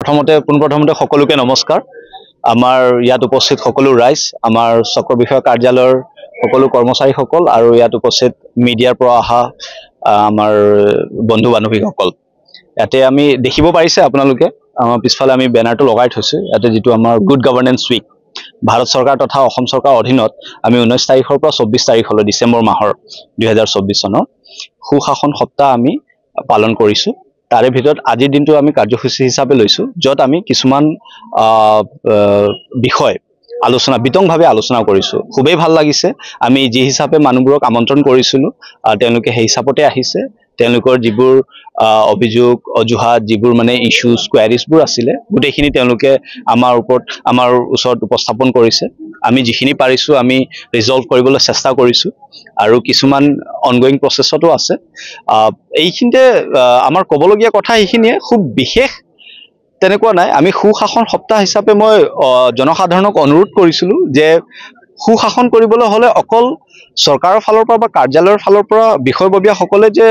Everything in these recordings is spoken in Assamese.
পোনপ্ৰথমতে সকলোকে নমস্কাৰ। আমাৰ ইয়াত উপস্থিত সকলো ৰাইজ, আমাৰ চক্ৰ বিষয়া কাৰ্যালয়ৰ সকলো কৰ্মচাৰীসকল আৰু ইয়াত উপস্থিত মিডিয়াৰ পৰা অহা আমাৰ বন্ধু বান্ধৱীসকল, ইয়াতে আমি দেখিব পাৰিছে আপোনালোকে আমাৰ পিছফালে আমি বেনাৰটো লগাই থৈছোঁ। ইয়াতে যিটো আমাৰ গুড গভৰ্নেন্স উইক ভাৰত চৰকাৰ তথা অসম চৰকাৰৰ অধীনত আমি 19 তাৰিখৰ পৰা 24 তাৰিখলৈ ডিচেম্বৰ মাহৰ 2024 চনৰ সুশাসন সপ্তাহ আমি পালন কৰিছোঁ। তাৰে ভিতৰত আজিৰ দিনটো আমি কাৰ্যসূচী হিচাপে লৈছোঁ, য'ত আমি কিছুমান বিষয় বিতংভাৱে আলোচনা কৰিছোঁ। খুবেই ভাল লাগিছে। আমি যি হিচাপে মানুহবোৰক আমন্ত্ৰণ কৰিছিলোঁ তেওঁলোকে সেই হিচাপতে আহিছে। তেওঁলোকৰ যিবোৰ অভিযোগ অজুহাত, যিবোৰ মানে ইছ্যুজ কোৱাৰিজবোৰ আছিলে, গোটেইখিনি তেওঁলোকে আমাৰ ওচৰত উপস্থাপন কৰিছে। আমি যিখিনি পাৰিছোঁ আমি ৰিজল্ভ কৰিবলৈ চেষ্টা কৰিছোঁ আৰু কিছুমান অনগয়িং প্ৰচেছতো আছে। এইখিনিতে আমাৰ ক'বলগীয়া কথা এইখিনিয়ে, খুব বিশেষ তেনেকুৱা নাই। আমি সুশাসন সপ্তাহ হিচাপে মই জনসাধাৰণক অনুৰোধ কৰিছিলোঁ যে সুশাসন কৰিবলৈ হ'লে অকল চৰকাৰৰ ফালৰ পৰা বা কাৰ্যালয়ৰ ফালৰ পৰা বিষয়ববীয়াসকলে যে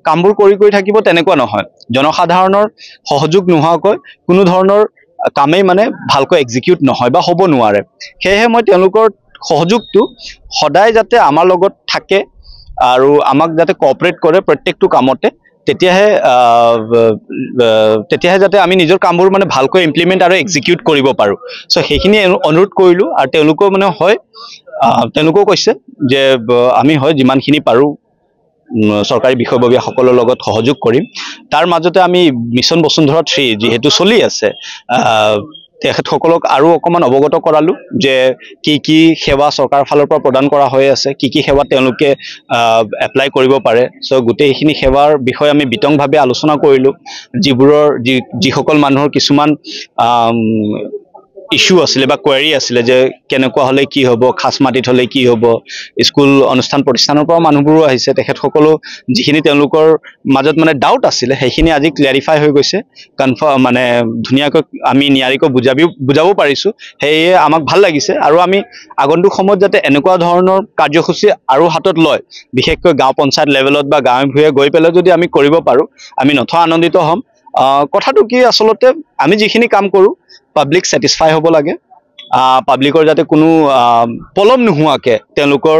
কামবোৰ কৰি থাকিব তেনেকুৱা নহয়। জনসাধাৰণৰ সহযোগ নোহোৱাকৈ কোনো ধৰণৰ কামেই মানে ভালকৈ এক্সিকিউট নহয় বা হ'ব নোৱাৰে। সেয়েহে মই তেওঁলোকৰ সহযোগটো সদায় যাতে আমাৰ লগত থাকে আৰু আমাক যাতে কোঅপাৰেট কৰে প্ৰত্যেকটো কামতে, তেতিয়াহে যাতে আমি নিজৰ কামবোৰ মানে ভালকৈ ইমপ্লিমেণ্ট আৰু এক্সিকিউট কৰিব পাৰোঁ। চ' সেইখিনি অনুৰোধ কৰিলোঁ আৰু তেওঁলোকেও মানে তেওঁলোকেও কৈছে যে আমি যিমানখিনি পাৰোঁ চৰকাৰী বিষয়ববীয়াসকলৰ লগত সহযোগ কৰিম। তাৰ মাজতে আমি মিছন বসুন্ধৰা 3 যিহেতু চলি আছে, তেখেতসকলক আৰু অকণমান অৱগত কৰালোঁ যে কি সেৱা চৰকাৰৰ ফালৰ পৰা প্ৰদান কৰা হৈ আছে, কি সেৱা তেওঁলোকে এপ্লাই কৰিব পাৰে। চ' গোটেইখিনি সেৱাৰ বিষয়ে আমি বিতংভাৱে আলোচনা কৰিলোঁ। যিসকল মানুহৰ কিছুমান ইছ্যু আছিলে বা কোৱাৰি আছিলে যে কেনেকুৱা হ'লে কি হ'ব, খাচ মাটিত হ'লে কি হ'ব, স্কুল অনুষ্ঠান প্ৰতিষ্ঠানৰ পৰা মানুহবোৰো আহিছে। তেখেতসকলো যিখিনি তেওঁলোকৰ মাজত মানে ডাউট আছিলে সেইখিনি আজি ক্লিয়াৰিফাই হৈ গৈছে। মানে ধুনীয়াকৈ আমি নিয়াৰিকৈ বুজাব পাৰিছোঁ। সেয়ে আমাক ভাল লাগিছে আৰু আমি আগন্তুক সময়ত যাতে এনেকুৱা ধৰণৰ কাৰ্যসূচী আৰু হাতত লয়, বিশেষকৈ গাঁও পঞ্চায়ত লেভেলত বা গাঁৱে ভূঞে গৈ পেলাই যদি আমি কৰিব পাৰোঁ আমি নথৈ আনন্দিত হ'ম। কথাটো কি, আচলতে আমি যিখিনি কাম কৰোঁ পাব্লিক ছেটিছফাই হ'ব লাগে। পাব্লিকৰ যাতে কোনো পলম নোহোৱাকৈ তেওঁলোকৰ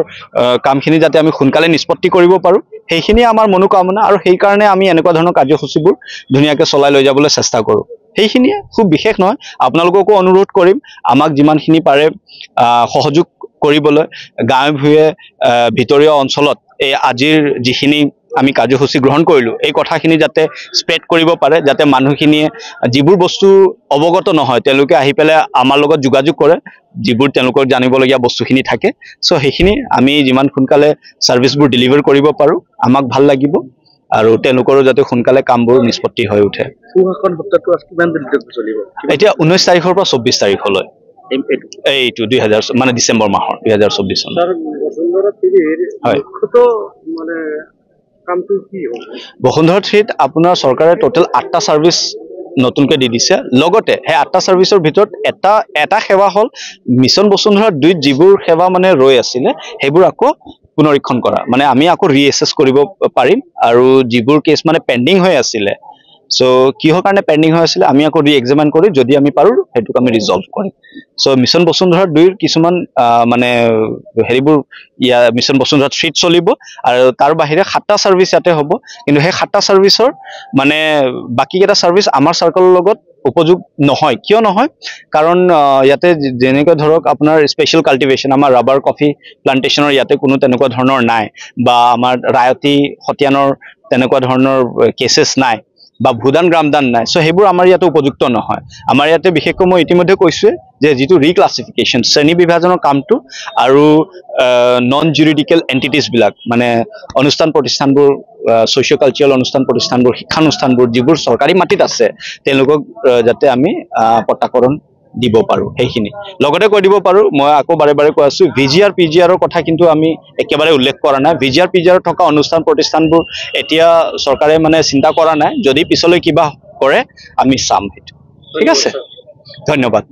কামখিনি যাতে আমি সোনকালে নিষ্পত্তি কৰিব পাৰোঁ, সেইখিনিয়ে আমাৰ মনোকামনা আৰু সেইকাৰণে আমি এনেকুৱা ধৰণৰ কাৰ্যসূচীবোৰ ধুনীয়াকৈ চলাই লৈ যাবলৈ চেষ্টা কৰোঁ। সেইখিনিয়ে, খুব বিশেষ নহয়। আপোনালোককো অনুৰোধ কৰিম আমাক যিমানখিনি পাৰে সহযোগ কৰিবলৈ। গাঁৱে ভূঞে ভিতৰীয় অঞ্চলত এই আজিৰ যিখিনি আমি কাৰ্যসূচী গ্ৰহণ কৰিলোঁ এই কথাখিনি যাতে স্প্ৰেড কৰিব পাৰে, যাতে মানুহখিনিয়ে যিবোৰ বস্তু অৱগত নহয় তেওঁলোকে আহি পেলাই আমাৰ লগত যোগাযোগ কৰে, যিবোৰ তেওঁলোকৰ জানিবলগীয়া বস্তুখিনি থাকে। চ' সেইখিনি আমি যিমান সোনকালে ছাৰ্ভিচবোৰ ডেলিভাৰ কৰিব পাৰোঁ আমাক ভাল লাগিব আৰু তেওঁলোকৰো যাতে সোনকালে কামবোৰ নিষ্পত্তি হৈ উঠে। সুশাসন সপ্তাহটো কিমান দিনলৈকে চলিব? এতিয়া 19 তাৰিখৰ পৰা 24 তাৰিখলৈ, এইটো মানে ডিচেম্বৰ মাহৰ 2024 চন। হয়, বসুন্ধৰা 3ত আপোনাৰ চৰকাৰে টোটেল 8টা ছাৰ্ভিচ নতুনকৈ দি দিছে। লগতে সেই 8টা ছাৰ্ভিচৰ ভিতৰত এটা সেৱা হ'ল মিছন বসুন্ধৰা 2ত যিবোৰ সেৱা মানে ৰৈ আছিলে সেইবোৰ আকৌ পুনৰীক্ষণ কৰা, মানে আমি আকৌ ৰিএছেছ কৰিব পাৰিম। আৰু যিবোৰ কেছ মানে পেণ্ডিং হৈ আছিলে, চ' কিহৰ কাৰণে পেণ্ডিং হৈ আছিলে আমি আকৌ ৰি-এক্সামিন কৰি যদি আমি পাৰোঁ সেইটোক আমি ৰিজল্ভ কৰিম। চ' মিছন বসুন্ধৰা 2ৰ কিছুমান মানে হেৰিবোৰ মিছন বসুন্ধৰা 3ত চলিব আৰু তাৰ বাহিৰে 7টা ছাৰ্ভিচ ইয়াতে হ'ব। কিন্তু সেই 7টা ছাৰ্ভিচৰ মানে বাকীকেইটা ছাৰ্ভিচ আমাৰ চাৰ্কলৰ লগত উপযোগ নহয়। কিয় নহয়? কাৰণ ইয়াতে যেনেকৈ ধৰক আপোনাৰ স্পেচিয়েল কাল্টিভেশ্যন, আমাৰ ৰাবাৰ কফি প্লান্টেশ্যনৰ ইয়াতে কোনো তেনেকুৱা ধৰণৰ নাই, বা আমাৰ ৰায়তী সতীয়ানৰ তেনেকুৱা ধৰণৰ কেছেছ নাই, বা ভূদান গ্ৰামদান নাই। চ' সেইবোৰ আমাৰ ইয়াতে উপযুক্ত নহয়। আমাৰ ইয়াতে বিশেষকৈ মই ইতিমধ্যে কৈছোঁৱে যে যিটো ৰিক্লাছিফিকেশ্যন শ্ৰেণী বিভাজনৰ কামটো আৰু নন জুৰিডিকেল এণ্টিটিছবিলাক মানে অনুষ্ঠান প্ৰতিষ্ঠানবোৰ, ছ'চিঅ' কালচাৰেল অনুষ্ঠান প্ৰতিষ্ঠানবোৰ, শিক্ষানুষ্ঠানবোৰ যিবোৰ চৰকাৰী মাটিত আছে তেওঁলোকক যাতে আমি পট্টাকৰণ দিব পাৰোঁ। সেইখিনি লগতে কৈ দিব পাৰোঁ, মই আকৌ বাৰে কৈ আছোঁ, VGR PGRৰ কথা কিন্তু আমি একেবাৰে উল্লেখ কৰা নাই। VGR PGR থকা অনুষ্ঠান প্ৰতিষ্ঠানবোৰ এতিয়া চৰকাৰে মানে চিন্তা কৰা নাই। যদি পিছলৈ কিবা কৰে আমি চাম সেইটো। ঠিক আছে, ধন্যবাদ।